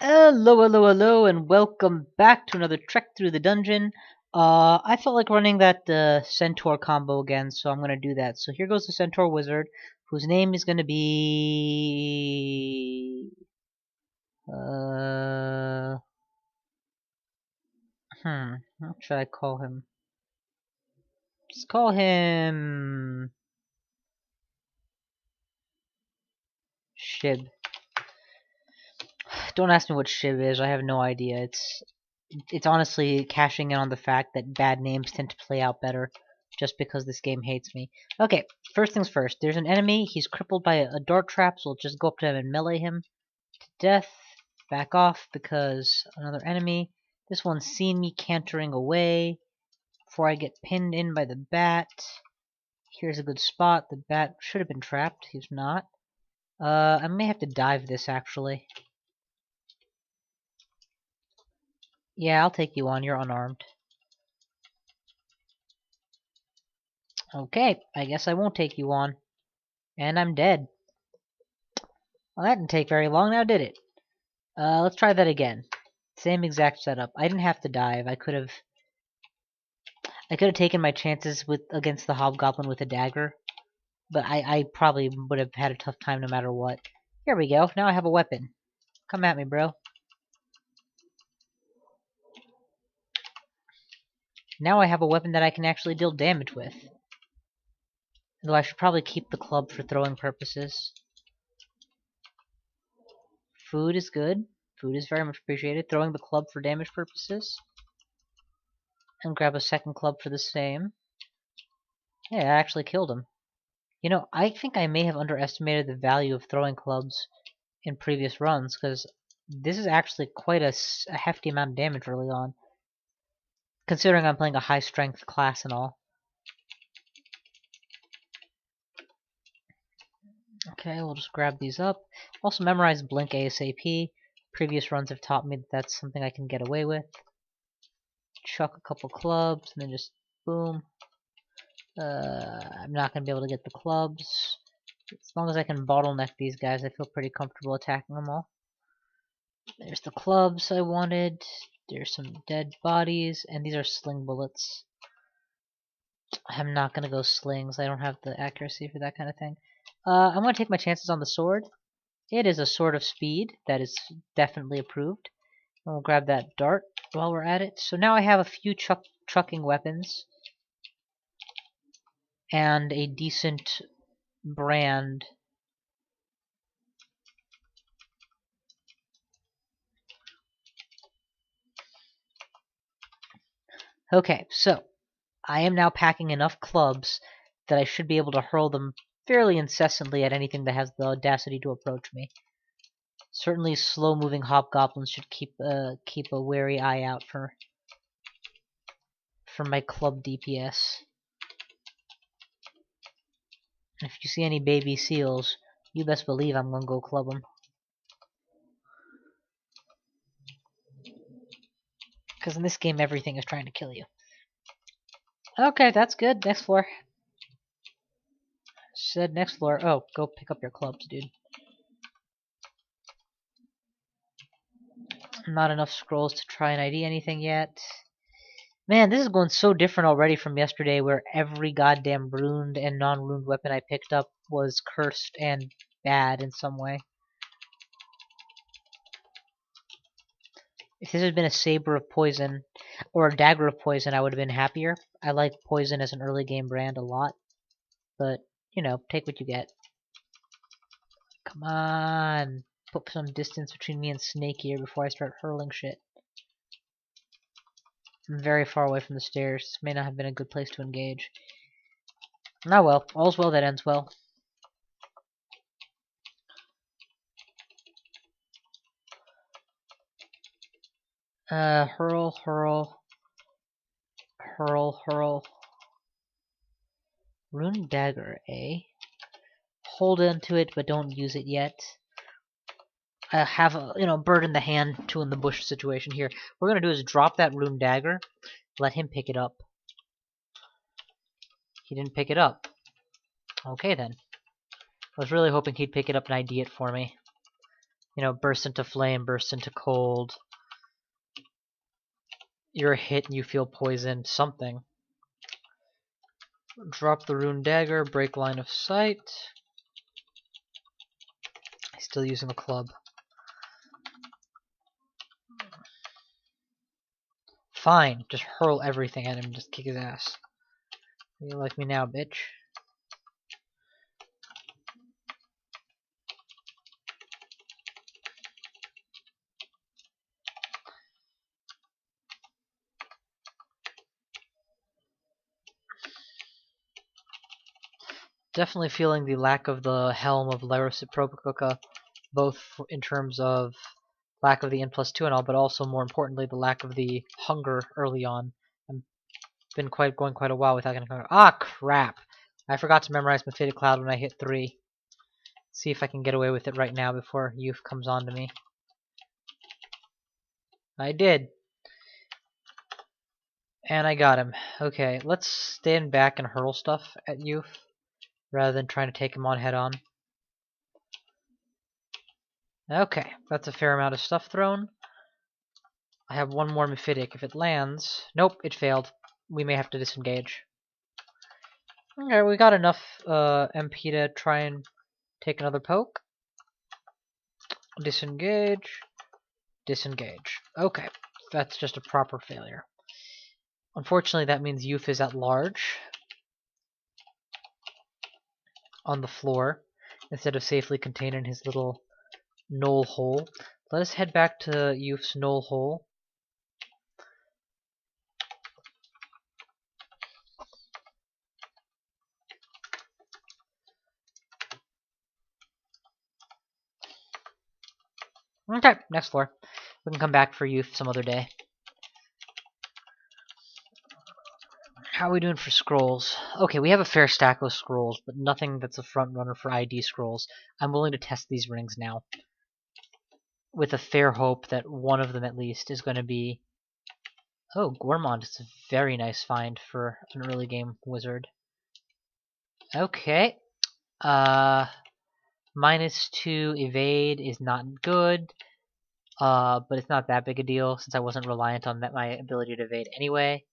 Hello, hello, hello, and welcome back to another trek through the dungeon. I felt like running that Centaur combo again, so I'm gonna do that. So here goes the Centaur wizard, whose name is gonna be uh what should I call him? Just call him Shib. Don't ask me what Shib is. I have no idea. It's honestly cashing in on the fact that bad names tend to play out better just because this game hates me. Okay, first things first. There's an enemy. He's crippled by a dart trap, so we'll just go up to him and melee him to death. Back off because another enemy. This one's seen me cantering away before I get pinned in by the bat. Here's a good spot. The bat should have been trapped. He's not. I may have to dive this actually. Yeah, I'll take you on. You're unarmed. Okay, I guess I won't take you on. And I'm dead. Well, that didn't take very long, now did it? Let's try that again. Same exact setup. I didn't have to dive. I could have taken my chances against the hobgoblin with a dagger, but I probably would have had a tough time no matter what. Here we go. Now I have a weapon. Come at me, bro. Now I have a weapon that I can actually deal damage with. Though I should probably keep the club for throwing purposes. Food is good. Food is very much appreciated. Throwing the club for damage purposes. And grab a second club for the same. Yeah, I actually killed him. You know, I think I may have underestimated the value of throwing clubs in previous runs, because this is actually quite a hefty amount of damage early on, considering I'm playing a high-strength class and all. Okay, we'll just grab these up. Also memorize Blink ASAP. Previous runs have taught me that that's something I can get away with. Chuck a couple clubs, and then just boom. I'm not going to be able to get the clubs. As long as I can bottleneck these guys, I feel pretty comfortable attacking them all. There's the clubs I wanted. There's some dead bodies, and these are sling bullets. I'm not going to go slings. I don't have the accuracy for that kind of thing. I'm going to take my chances on the sword. It is a sword of speed. That is definitely approved. And we'll grab that dart while we're at it. So now I have a few chucking weapons. And a decent brand. Okay, so I am now packing enough clubs that I should be able to hurl them fairly incessantly at anything that has the audacity to approach me. Certainly slow-moving hobgoblins should keep a wary eye out for my club DPS. And if you see any baby seals, you best believe I'm gonna go club them. Because in this game, everything is trying to kill you. Okay, that's good. Next floor. Said next floor. Oh, go pick up your clubs, dude. Not enough scrolls to try and ID anything yet. Man, this is going so different already from yesterday, where every goddamn runed and non-runed weapon I picked up was cursed and bad in some way. If this had been a saber of poison, or a dagger of poison, I would have been happier. I like poison as an early game brand a lot. But, you know, take what you get. Come on! Put some distance between me and Snake here before I start hurling shit. I'm very far away from the stairs. This may not have been a good place to engage. Ah well, all's well that ends well. Hurl, hurl. Hurl, hurl. Rune dagger, eh? Hold onto it, but don't use it yet. I have a, bird in the hand, two in the bush situation here. What we're gonna do is drop that rune dagger, let him pick it up. He didn't pick it up. Okay then. I was really hoping he'd pick it up and ID it for me. You know, burst into flame, burst into cold. You're hit and you feel poisoned. Something. Drop the rune dagger, break line of sight. Still using a club. Fine, just hurl everything at him and just kick his ass. You like me now, bitch? Definitely feeling the lack of the Helm of Reciproca, both in terms of lack of the N+2 and all, but also more importantly the lack of the hunger early on. I've been going quite a while without getting hunger. Ah, crap! I forgot to memorize Mephitic Cloud when I hit 3. See if I can get away with it right now before Youth comes on to me. I did. And I got him. Okay, let's stand back and hurl stuff at Youth rather than trying to take him on head on. Okay, that's a fair amount of stuff thrown. I have one more Mephitic. If it lands... Nope, it failed. We may have to disengage. Okay, we got enough MP to try and take another poke. Disengage. Disengage. Okay, that's just a proper failure. Unfortunately, that means Youth is at large on the floor instead of safely contained in his little knoll hole. Let us head back to Youth's knoll hole. Okay, next floor. We can come back for Youth some other day. How are we doing for scrolls? Okay, we have a fair stack of scrolls, but nothing that's a front runner for ID scrolls. I'm willing to test these rings now, with a fair hope that one of them at least is going to be... Oh, Gourmand is a very nice find for an early game wizard. Okay. -2 evade is not good, but it's not that big a deal since I wasn't reliant on my ability to evade anyway.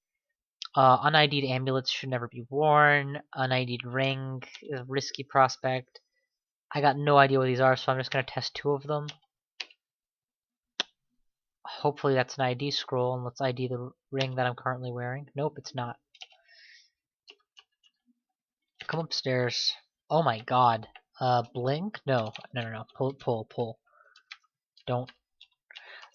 UnID'd amulets should never be worn. UnID'd ring is a risky prospect. I got no idea what these are, so I'm just going to test 2 of them. Hopefully that's an ID scroll, and let's ID the ring that I'm currently wearing. Nope, it's not. Come upstairs. Oh my god. Blink? No. Pull. Don't.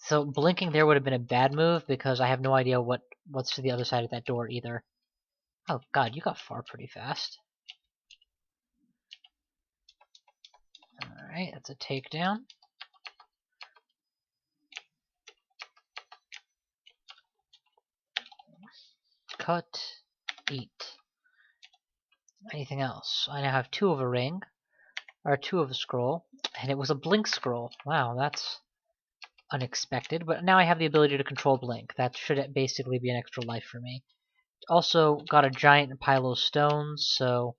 So blinking there would have been a bad move because I have no idea what's to the other side of that door either. Oh god, you got far pretty fast. Alright, that's a takedown. Cut. Eat. Anything else? I now have 2 of a ring. Or 2 of a scroll. And it was a blink scroll. Wow, that's unexpected. But now I have the ability to control blink. That should basically be an extra life for me. Also got a giant pile of stones, so...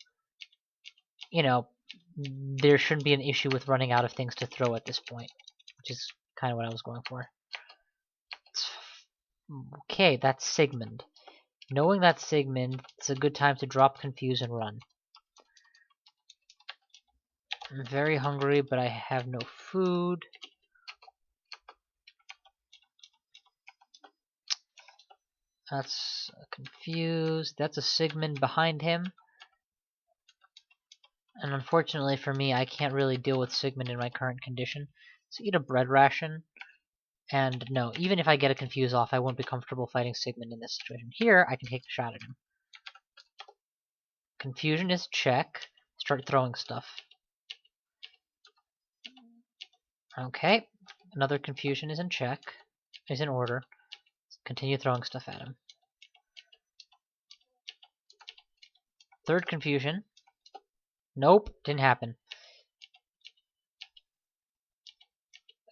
You know, there shouldn't be an issue with running out of things to throw at this point. Which is kind of what I was going for. Okay, that's Sigmund. Knowing that's Sigmund, it's a good time to drop Confuse and run. I'm very hungry, but I have no food. That's Confused. That's a Sigmund behind him. And unfortunately for me, I can't really deal with Sigmund in my current condition. So eat a bread ration. And no, even if I get a Confuse off, I won't be comfortable fighting Sigmund in this situation. Here, I can take a shot at him. Confusion is check. Start throwing stuff. Okay, another Confusion is in check. Is in order. Continue throwing stuff at him. Third Confusion. Nope, didn't happen.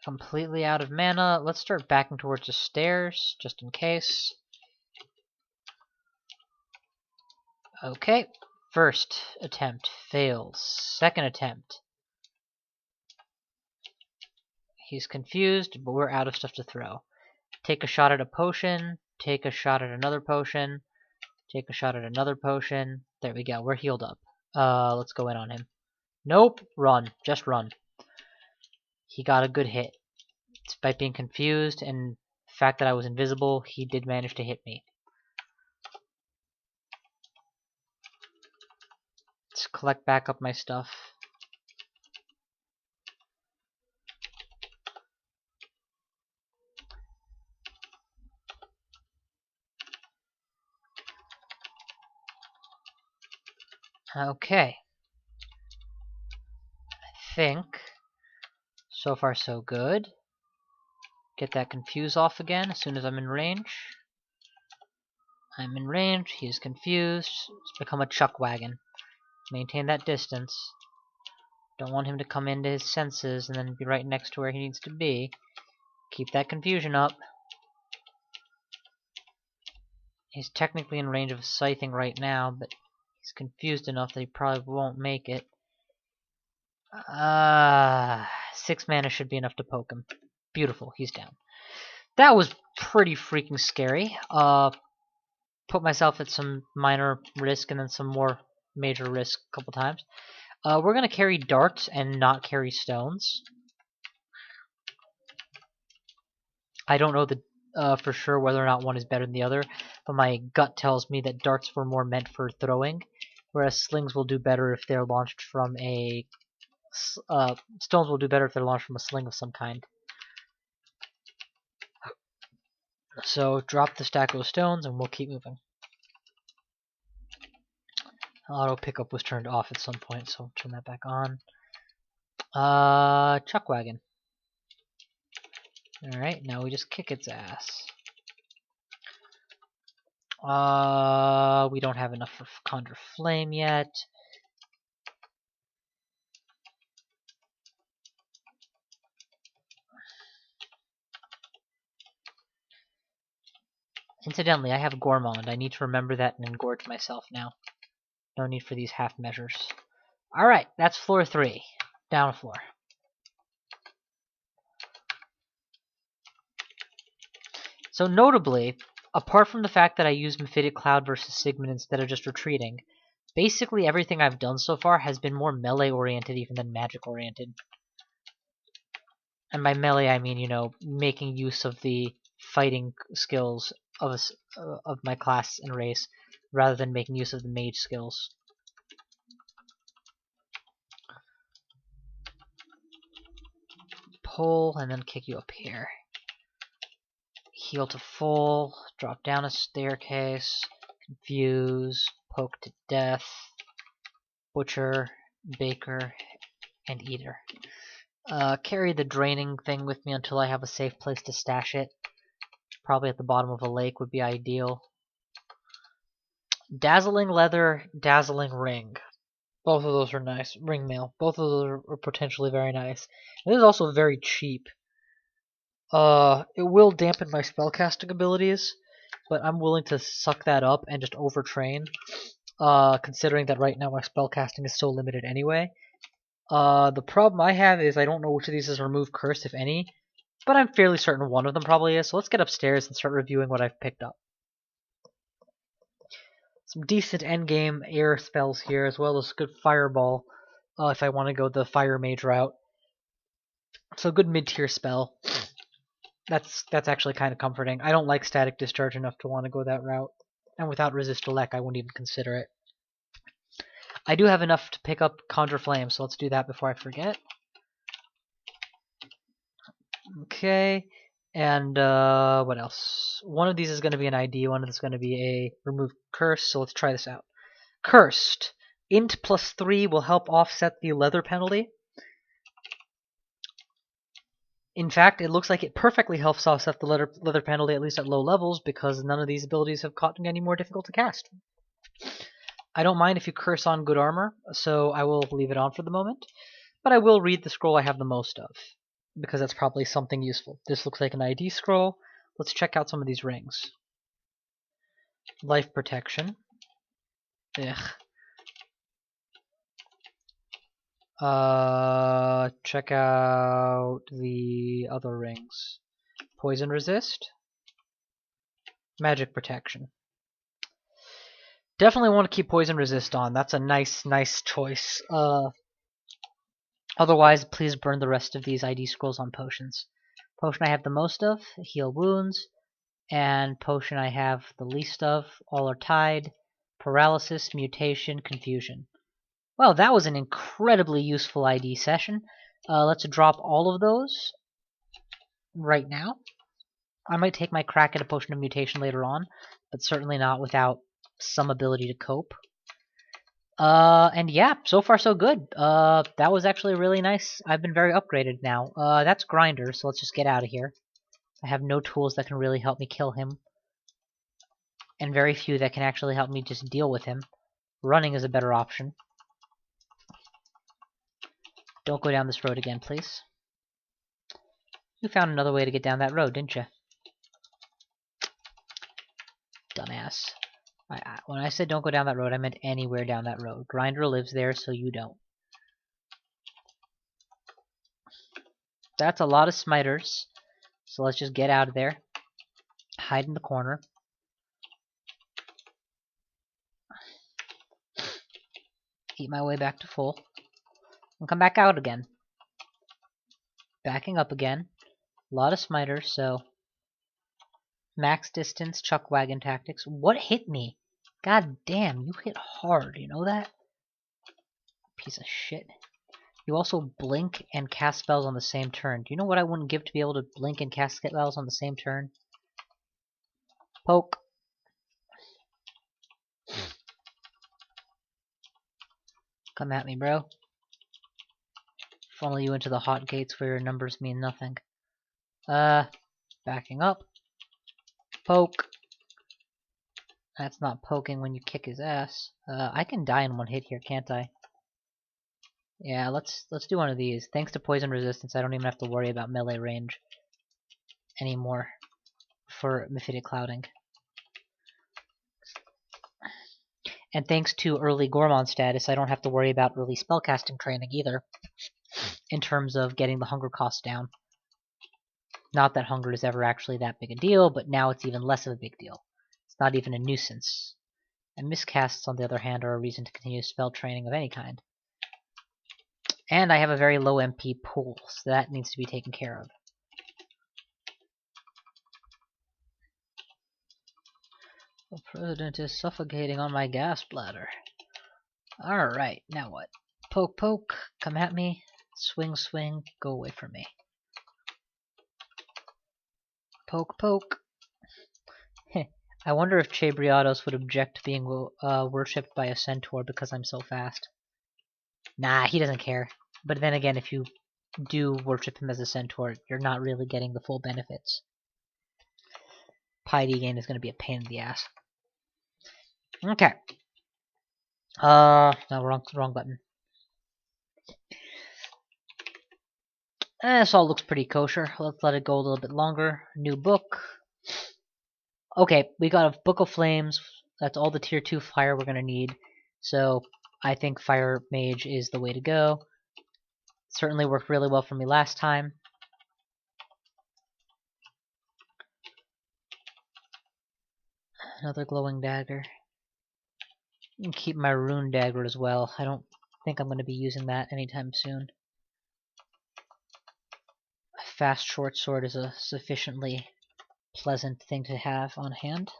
Completely out of mana. Let's start backing towards the stairs, just in case. Okay, first attempt fails. Second attempt. He's confused, but we're out of stuff to throw. Take a shot at a potion. Take a shot at another potion. Take a shot at another potion. There we go. We're healed up. Let's go in on him. Nope. Run. Just run. He got a good hit. Despite being confused and the fact that I was invisible, he did manage to hit me. Let's collect back up my stuff. Okay. I think so far so good. Get that confuse off again as soon as I'm in range. I'm in range, he is confused. It's become a chuck wagon. Maintain that distance. Don't want him to come into his senses and then be right next to where he needs to be. Keep that confusion up. He's technically in range of scything right now, but he's confused enough that he probably won't make it. 6 mana should be enough to poke him. Beautiful, he's down. That was pretty freaking scary. Put myself at some minor risk and then some more major risk a couple times. We're going to carry darts and not carry stones. I don't know for sure whether or not one is better than the other, but my gut tells me that darts were more meant for throwing, whereas slings will do better if they're launched from a... stones will do better if they're launched from a sling of some kind. So drop the stack of stones and we'll keep moving. Auto pickup was turned off at some point, so I'll turn that back on. Chuck wagon. Alright, now we just kick its ass. We don't have enough for Conjure Flame yet. Incidentally, I have Gourmand. I need to remember that and engorge myself now. No need for these half measures. Alright, that's floor 3. Down a floor. So notably, apart from the fact that I used Mephitic Cloud versus Sigmund instead of just retreating, basically everything I've done so far has been more melee-oriented even than magic-oriented. And by melee, I mean, you know, making use of the fighting skills of my class and race, rather than making use of the mage skills. Pull, and then kick you up here. Heal to full, drop down a staircase, confuse, poke to death, butcher, baker, and eater. Carry the draining thing with me until I have a safe place to stash it. Probably at the bottom of a lake would be ideal. Dazzling leather, dazzling ring. Both of those are nice. Ring mail. Both of those are potentially very nice. It is also very cheap. It will dampen my spellcasting abilities, but I'm willing to suck that up and just overtrain. Considering that right now my spellcasting is so limited anyway. The problem I have is I don't know which of these is remove curse, if any. But I'm fairly certain one of them probably is, so let's get upstairs and start reviewing what I've picked up. Some decent endgame air spells here, as well as good fireball, if I want to go the fire mage route. So good mid-tier spell. That's actually kind of comforting. I don't like static discharge enough to want to go that route, and without resist elect, I wouldn't even consider it. I do have enough to pick up Conjure Flame, so let's do that before I forget. Okay, and what else? One of these is going to be an ID, one of them is going to be a remove curse, so let's try this out. Cursed. Int +3 will help offset the leather penalty. In fact, it looks like it perfectly helps offset the leather penalty, at least at low levels, because none of these abilities have gotten any more difficult to cast. I don't mind if you curse on good armor, so I will leave it on for the moment. But I will read the scroll I have the most of, because that's probably something useful. This looks like an ID scroll. Let's check out some of these rings. Life protection. Ugh. Check out the other rings. Poison resist, magic protection. Definitely want to keep poison resist on. That's a nice choice. Otherwise, please burn the rest of these ID scrolls on potions. Potion I have the most of, heal wounds, and potion I have the least of, all are tied. Paralysis, mutation, confusion. Well, that was an incredibly useful ID session. Let's drop all of those right now. I might take my crack at a potion of mutation later on, but certainly not without some ability to cope. And yeah, so far so good. That was actually really nice. I've been very upgraded now. That's Grinder, so let's just get out of here. I have no tools that can really help me kill him, and very few that can actually help me just deal with him. Running is a better option. Don't go down this road again, please. You found another way to get down that road, didn't you? Dumbass. When I said don't go down that road, I meant anywhere down that road. Grinder lives there, so you don't. That's a lot of smiters, so let's just get out of there. Hide in the corner. Eat my way back to full. And come back out again. Backing up again. A lot of smiters, so... Max distance, chuck wagon tactics. What hit me? God damn, you hit hard, you know that? Piece of shit. You also blink and cast spells on the same turn. Do you know what I wouldn't give to be able to blink and cast spells on the same turn? Poke. Come at me, bro. Funnel you into the hot gates where your numbers mean nothing. Backing up. Poke. That's not poking when you kick his ass. I can die in one hit here, can't I? Yeah, let's do one of these. Thanks to poison resistance, I don't even have to worry about melee range anymore for Mephitic Clouding. And thanks to early Gormon status, I don't have to worry about early spellcasting training either, in terms of getting the hunger cost down. Not that hunger is ever actually that big a deal, but now it's even less of a big deal. It's not even a nuisance. And miscasts, on the other hand, are a reason to continue spell training of any kind. And I have a very low MP pool, so that needs to be taken care of. The president is suffocating on my gas bladder. Alright, now what? Poke, poke, come at me. Swing, swing, go away from me. Poke, poke. I wonder if Chabriados would object to being worshipped by a Centaur because I'm so fast. Nah, he doesn't care. But then again, if you do worship him as a Centaur, you're not really getting the full benefits. Piety gain is going to be a pain in the ass. Okay. No, wrong button. This all looks pretty kosher. Let's let it go a little bit longer. New book. Okay, we got a Book of Flames. That's all the tier 2 fire we're going to need. So I think Fire Mage is the way to go. Certainly worked really well for me last time. Another glowing dagger. And keep my rune dagger as well. I don't think I'm going to be using that anytime soon. A fast short sword is a sufficiently pleasant thing to have on hand.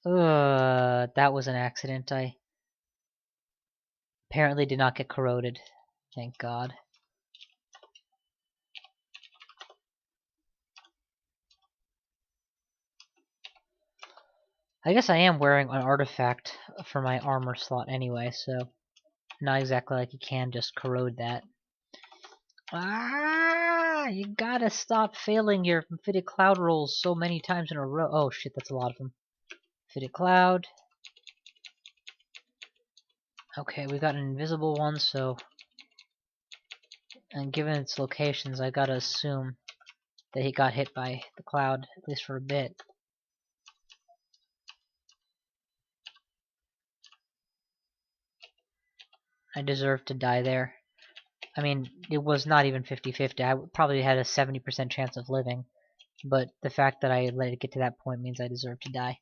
That was an accident. I apparently did not get corroded. Thank God. I guess I am wearing an artifact for my armor slot anyway, so not exactly like you can just corrode that. Ah! You gotta stop failing your Mephitic Cloud rolls so many times in a row. Oh shit, that's a lot of them. Mephitic Cloud. Okay, we got an invisible one, so... And given its locations, I gotta assume that he got hit by the cloud, at least for a bit. I deserve to die there. I mean, it was not even 50-50. I probably had a 70% chance of living. But the fact that I let it get to that point means I deserve to die.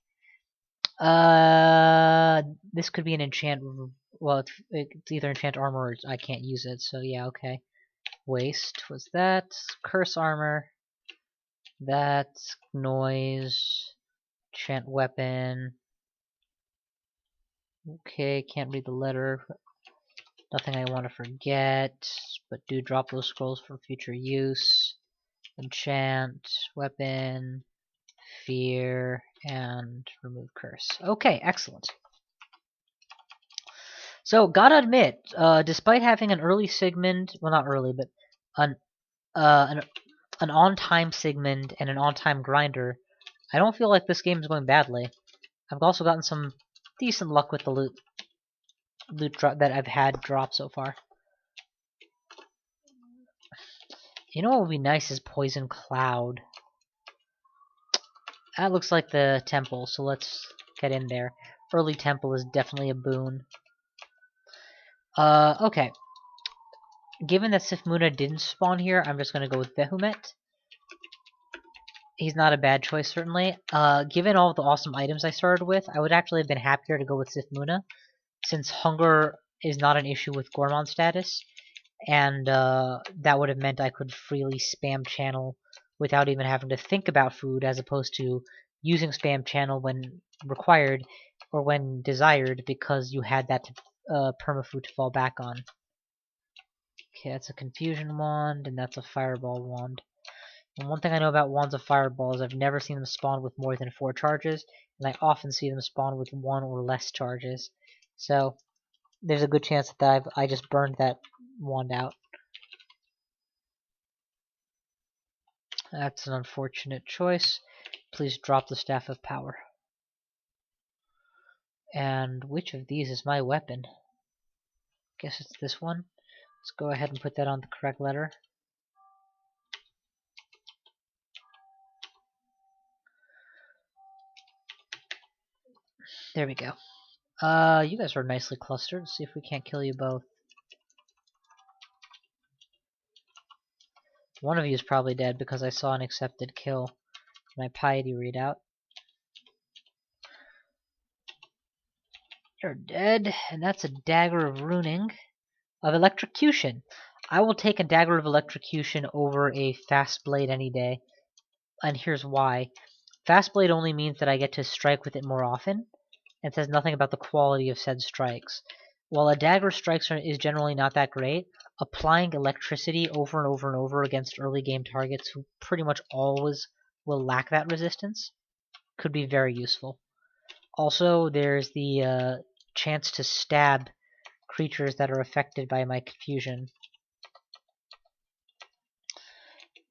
This could be an enchant. Well, it's either enchant armor or I can't use it. So yeah, okay. Waste was that. Curse armor. That. Noise. Enchant weapon. Okay, can't read the letter. Nothing I want to forget. But do drop those scrolls for future use. Enchant. Weapon. Fear. And remove curse. Okay, excellent. So, gotta admit, despite having an early Sigmund, well not early, but an on-time Sigmund and an on-time grinder, I don't feel like this game is going badly. I've also gotten some decent luck with the loot drop that I've had drop so far. You know what would be nice is Poison Cloud. That looks like the temple, so let's get in there. Early temple is definitely a boon. Okay. Given that Sifmuna didn't spawn here, I'm just gonna go with Behumet. He's not a bad choice, certainly. Given all the awesome items I started with, I would actually have been happier to go with Sifmuna, since hunger is not an issue with Gourmand status, and that would have meant I could freely spam channel without even having to think about food, as opposed to using spam channel when required or when desired, because you had that permafood to fall back on. Okay, that's a confusion wand, and that's a fireball wand. And one thing I know about wands of fireball is I've never seen them spawn with more than 4 charges, and I often see them spawn with 1 or less charges. So there's a good chance that I just burned that wand out. That's an unfortunate choice. Please drop the Staff of Power. And which of these is my weapon? Guess it's this one. Let's go ahead and put that on the correct letter. There we go. You guys are nicely clustered. Let's see if we can't kill you both. One of you is probably dead because I saw an accepted kill in my piety readout. You're dead, and that's a dagger of ruining. Of electrocution. I will take a dagger of electrocution over a fast blade any day. And here's why. Fast blade only means that I get to strike with it more often. It says nothing about the quality of said strikes. While a dagger strikes is generally not that great, applying electricity over and over and over against early game targets who pretty much always will lack that resistance could be very useful. Also, there's the chance to stab creatures that are affected by my confusion.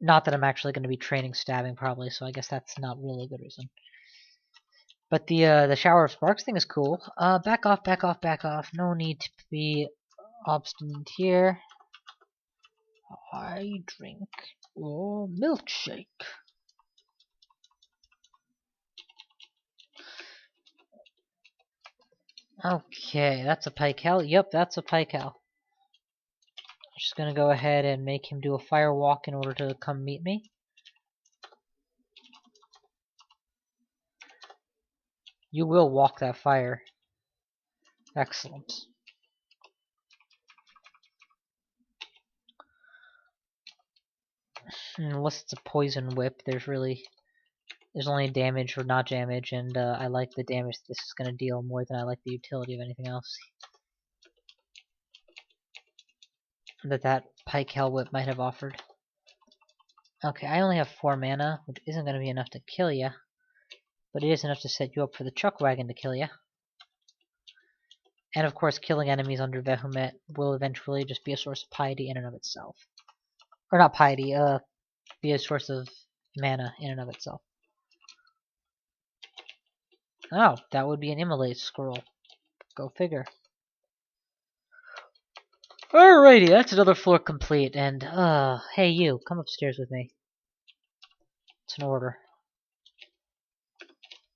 Not that I'm actually going to be training stabbing probably, so I guess that's not really a good reason. But the Shower of Sparks thing is cool. Back off, back off, back off. No need to be obstinate here. I drink your milkshake. Okay, that's a Pykel. Yep, that's a Pykel. Just gonna go ahead and make him do a fire walk in order to come meet me. You will walk that fire. Excellent. Unless it's a poison whip, there's only damage or not damage, and I like the damage this is gonna deal more than I like the utility of anything else that Pykel whip might have offered. Okay, I only have 4 mana, which isn't gonna be enough to kill ya, but it is enough to set you up for the chuck wagon to kill ya. And of course, killing enemies under Behumet will eventually just be a source of piety in and of itself. Or not piety, be a source of mana in and of itself. Oh, that would be an immolate scroll. Go figure. Alrighty, that's another floor complete, and, hey you, come upstairs with me. It's an order.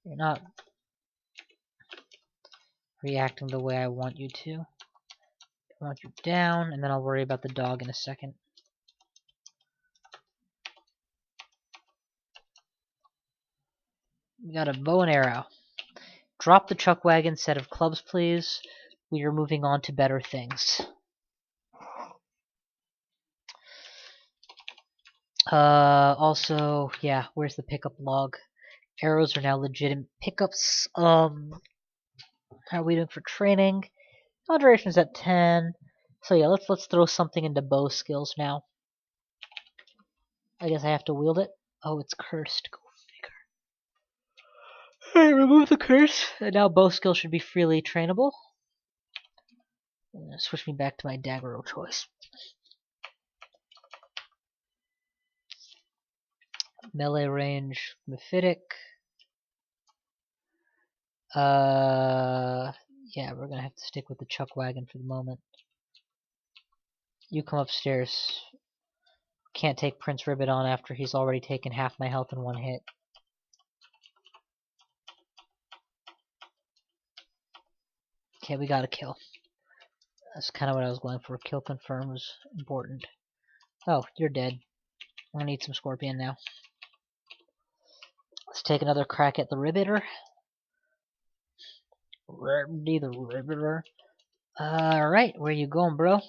You're not reacting the way I want you to. I want you down, and then I'll worry about the dog in a second. We got a bow and arrow. Drop the chuck wagon set of clubs, please. We are moving on to better things. Also, yeah, where's the pickup log? Arrows are now legitimate pickups. How are we doing for training? Duration's at 10. So yeah, let's throw something into bow skills now. I guess I have to wield it. Oh, it's cursed. Go figure. Alright, remove the curse. And now bow skill should be freely trainable. Switch me back to my dagger of choice. Melee range, Mephitic. Yeah, we're gonna have to stick with the chuck wagon for the moment. You come upstairs. Can't take Prince Ribbit on after he's already taken half my health in one hit. Okay, we got a kill. That's kind of what I was going for. Kill confirm was important. Oh, you're dead. I'm gonna eat some scorpion now. Let's take another crack at the Ribbitor. Ribbity the Ribbitor. Alright, where you going, bro?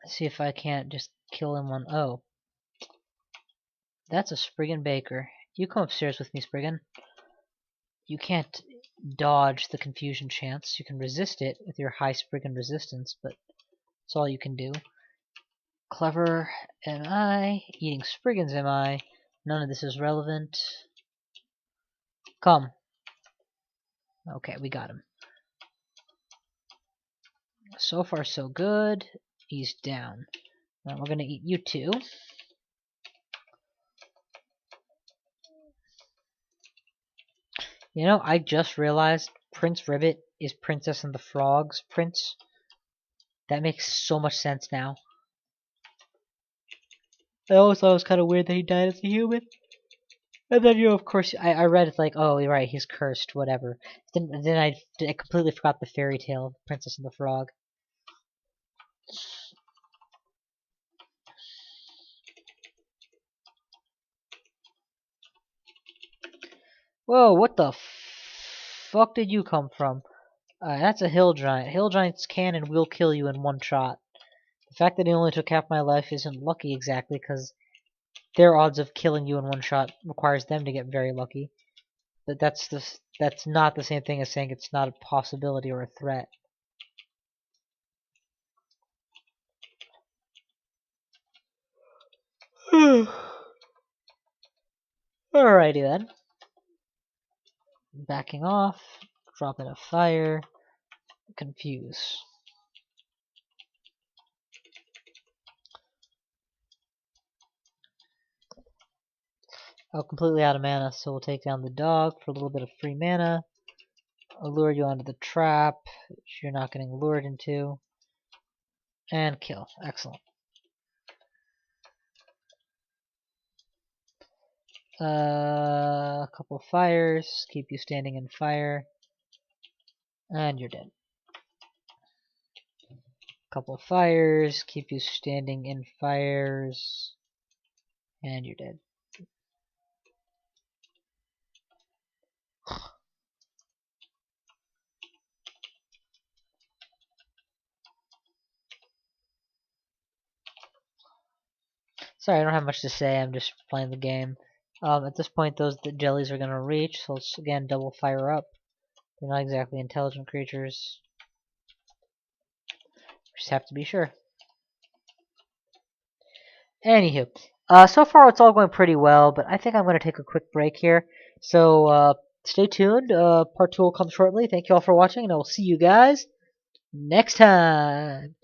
Let's see if I can't just kill him on. Oh. That's a Spriggan Baker. You come upstairs with me, Spriggan. You can't dodge the confusion chance. You can resist it with your high Spriggan resistance, but that's all you can do. Clever am I. Eating Spriggans am I. None of this is relevant. Come. Okay, we got him. So far, so good. He's down. Now we're gonna eat you two. You know, I just realized Prince Ribbit is Princess and the Frog's prince. That makes so much sense now. I always thought it was kind of weird that he died as a human. And then, you know, of course, I read it like, oh, you're right, he's cursed, whatever. Then I completely forgot the fairy tale of Princess and the Frog. Whoa, what the fuck did you come from? That's a hill giant. Hill giants can and will kill you in one shot. The fact that he only took half my life isn't lucky exactly, because their odds of killing you in one shot requires them to get very lucky. But that's not the same thing as saying it's not a possibility or a threat. Alrighty then. Backing off, dropping a fire, confuse. Oh, completely out of mana, so we'll take down the dog for a little bit of free mana. I'll lure you onto the trap, which you're not getting lured into. And kill. Excellent. A couple fires, keep you standing in fire. And you're dead. Couple fires, keep you standing in fires. And you're dead. Sorry, I don't have much to say. I'm just playing the game. At this point, the jellies are going to reach, so let's again double fire up. They're not exactly intelligent creatures. We just have to be sure. Anywho, so far it's all going pretty well, but I think I'm going to take a quick break here. So stay tuned. Part 2 will come shortly. Thank you all for watching, and I will see you guys next time.